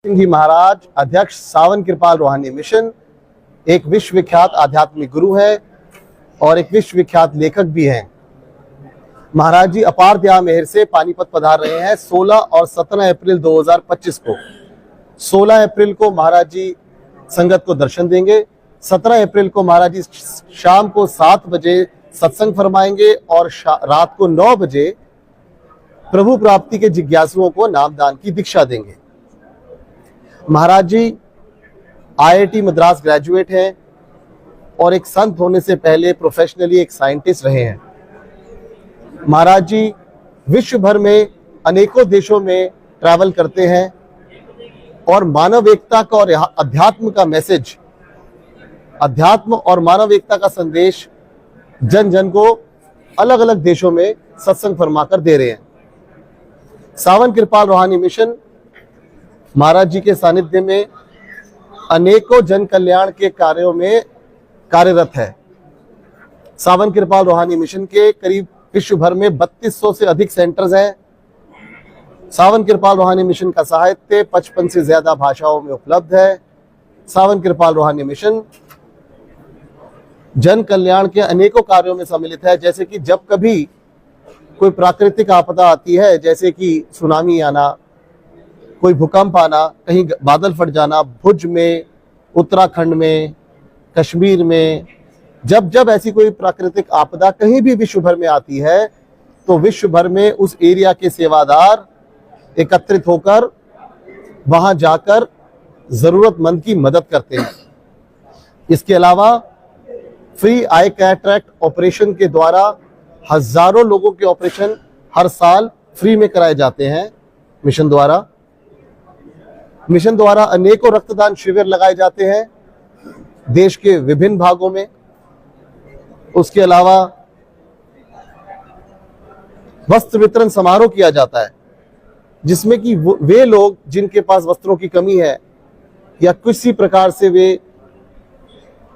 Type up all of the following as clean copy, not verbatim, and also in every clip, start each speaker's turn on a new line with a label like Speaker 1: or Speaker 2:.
Speaker 1: सिंह जी महाराज अध्यक्ष सावन कृपाल रूहानी मिशन एक विश्वविख्यात आध्यात्मिक गुरु है और एक विश्वविख्यात लेखक भी हैं। महाराज जी अपार दया मेहर से पानीपत पधार रहे हैं 16 और 17 अप्रैल 2025 को। 16 अप्रैल को महाराज जी संगत को दर्शन देंगे। 17 अप्रैल को महाराज जी शाम को 7 बजे सत्संग फरमाएंगे और रात को 9 बजे प्रभु प्राप्ति के जिज्ञासुओं को नामदान की दीक्षा देंगे। महाराज जी आईआईटी मद्रास ग्रेजुएट हैं और एक संत होने से पहले प्रोफेशनली एक साइंटिस्ट रहे हैं। महाराज जी विश्व भर में अनेकों देशों में ट्रैवल करते हैं और मानव एकता का और अध्यात्म का मैसेज, अध्यात्म और मानव एकता का संदेश जन जन को अलग अलग देशों में सत्संग फरमाकर दे रहे हैं। सावन कृपाल रूहानी मिशन महाराज जी के सानिध्य में अनेकों जन कल्याण के कार्यों में कार्यरत है। सावन कृपाल रूहानी मिशन के करीब विश्व भर में 3200 से अधिक सेंटर्स हैं। सावन कृपाल रूहानी मिशन का साहित्य 55 से ज्यादा भाषाओं में उपलब्ध है। सावन कृपाल रूहानी मिशन जन कल्याण के अनेकों कार्यों में सम्मिलित है। जैसे कि जब कभी कोई प्राकृतिक आपदा आती है, जैसे कि सुनामी आना, कोई भूकंप आना, कहीं बादल फट जाना, भुज में, उत्तराखंड में, कश्मीर में, जब जब ऐसी कोई प्राकृतिक आपदा कहीं भी विश्व भर में आती है तो विश्व भर में उस एरिया के सेवादार एकत्रित होकर वहां जाकर जरूरतमंद की मदद करते हैं। इसके अलावा फ्री आई कैटरैक्ट ऑपरेशन के द्वारा हजारों लोगों के ऑपरेशन हर साल फ्री में कराए जाते हैं मिशन द्वारा। मिशन द्वारा अनेकों रक्तदान शिविर लगाए जाते हैं देश के विभिन्न भागों में। उसके अलावा वस्त्र वितरण समारोह किया जाता है जिसमें कि वे लोग जिनके पास वस्त्रों की कमी है या किसी प्रकार से वे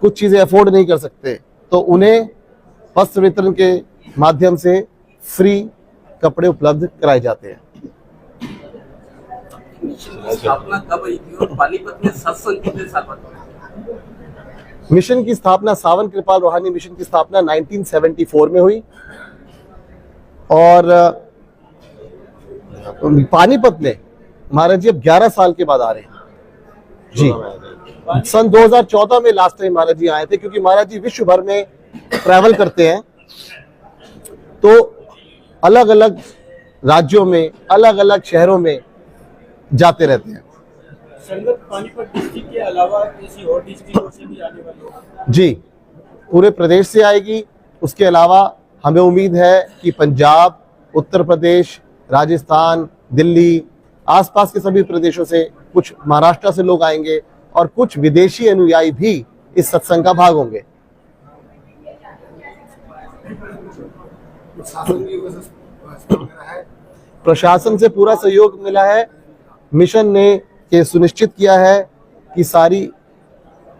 Speaker 1: कुछ चीजें अफोर्ड नहीं कर सकते तो उन्हें वस्त्र वितरण के माध्यम से फ्री कपड़े उपलब्ध कराए जाते हैं।
Speaker 2: स्थापना कब हुई थी और पानीपत में सत्संग कितने साल बाद?
Speaker 1: मिशन की स्थापना, सावन कृपाल रूहानी मिशन की स्थापना 1974 में हुई और पानीपत में महाराज जी अब 11 साल के बाद आ रहे हैं जी। सन 2014 में लास्ट टाइम महाराज जी आए थे, क्योंकि महाराज जी विश्व भर में ट्रैवल करते हैं तो अलग अलग राज्यों में, अलग अलग शहरों में जाते रहते हैं।
Speaker 3: संगत पानीपत डिस्ट्रिक्ट के अलावा किसी और डिस्ट्रिक्ट से भी आने वाले?
Speaker 1: जी, पूरे प्रदेश से आएगी। उसके अलावा हमें उम्मीद है कि पंजाब, उत्तर प्रदेश, राजस्थान, दिल्ली, आसपास के सभी प्रदेशों से, कुछ महाराष्ट्र से लोग आएंगे और कुछ विदेशी अनुयायी भी इस सत्संग का भाग होंगे। प्रशासन से पूरा सहयोग मिला है। मिशन ने ये सुनिश्चित किया है कि सारी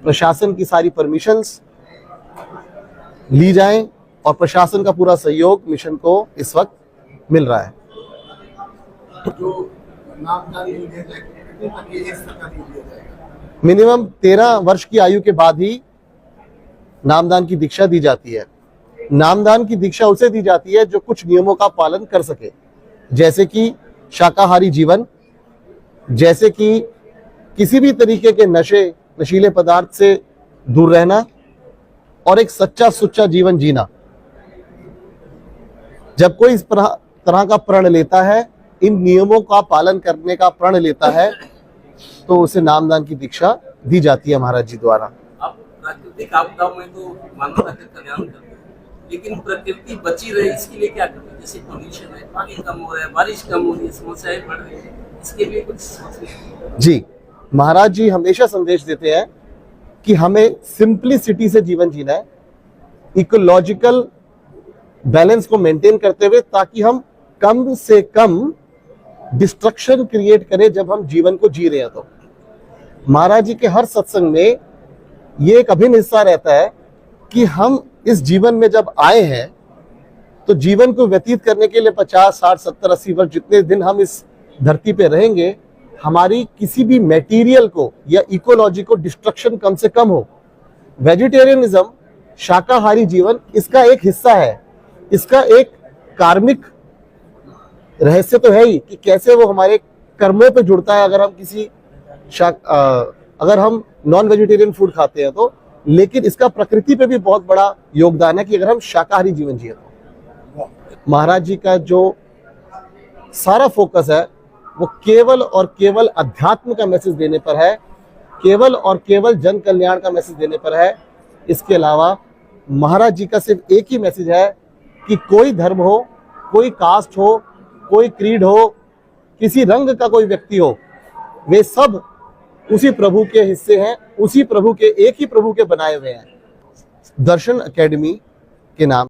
Speaker 1: प्रशासन की सारी परमिशंस ली जाएं और प्रशासन का पूरा सहयोग मिशन को इस वक्त मिल रहा है। मिनिमम 13 वर्ष की आयु के बाद ही नामदान की दीक्षा दी जाती है। नामदान की दीक्षा उसे दी जाती है जो कुछ नियमों का पालन कर सके, जैसे कि शाकाहारी जीवन, जैसे कि किसी भी तरीके के नशीले पदार्थ से दूर रहना और एक सच्चा सुच्चा जीवन जीना। जब कोई इस तरह का प्रण लेता है, इन नियमों का पालन करने का प्रण लेता है, तो उसे नामदान की दीक्षा दी जाती है महाराज जी द्वारा।
Speaker 2: अब प्राकृतिक आपदाओं में तो मानवता का कल्याण करते हैं, लेकिन प्रकृति बची रहे इसके लिए क्या करते हैं? जैसे पोल्यूशन है, पानी कम हो रहा है, बारिश कम हो रही है, समस्याएं बढ़ रही है, इसके लिए कुछ सोचें।
Speaker 1: जी, महाराज जी हमेशा संदेश देते हैं कि हमें सिंपलिसिटी से जीवन जीना है, इकोलॉजिकल बैलेंस को मेंटेन करते हुए, ताकि हम कम से कम डिस्ट्रक्शन क्रिएट करें जब हम जीवन को जी रहे हैं। तो महाराज जी के हर सत्संग में ये एक अभिन्न हिस्सा रहता है कि हम इस जीवन में जब आए हैं तो जीवन को व्यतीत करने के लिए 50, 60, 70, 80 वर्ष जितने दिन हम इस धरती पे रहेंगे हमारी किसी भी मटेरियल को या इकोलॉजी को डिस्ट्रक्शन कम से कम हो। वेजिटेरियनिज्म, शाकाहारी जीवन, इसका एक हिस्सा है। इसका एक कार्मिक रहस्य तो है ही कि कैसे वो हमारे कर्मों पे जुड़ता है अगर हम अगर हम नॉन वेजिटेरियन फूड खाते हैं तो। लेकिन इसका प्रकृति पे भी बहुत बड़ा योगदान है कि अगर हम शाकाहारी जीवन जिए तो। महाराज जी का जो सारा फोकस है वो केवल और केवल अध्यात्म का मैसेज देने पर है, केवल और केवल जन कल्याण का मैसेज देने पर है। इसके अलावा महाराज जी का सिर्फ एक ही मैसेज है कि कोई धर्म हो, कोई कास्ट हो, कोई क्रीड हो, किसी रंग का कोई व्यक्ति हो, वे सब उसी प्रभु के हिस्से हैं, उसी प्रभु के, एक ही प्रभु के बनाए हुए हैं। दर्शन एकेडमी के नाम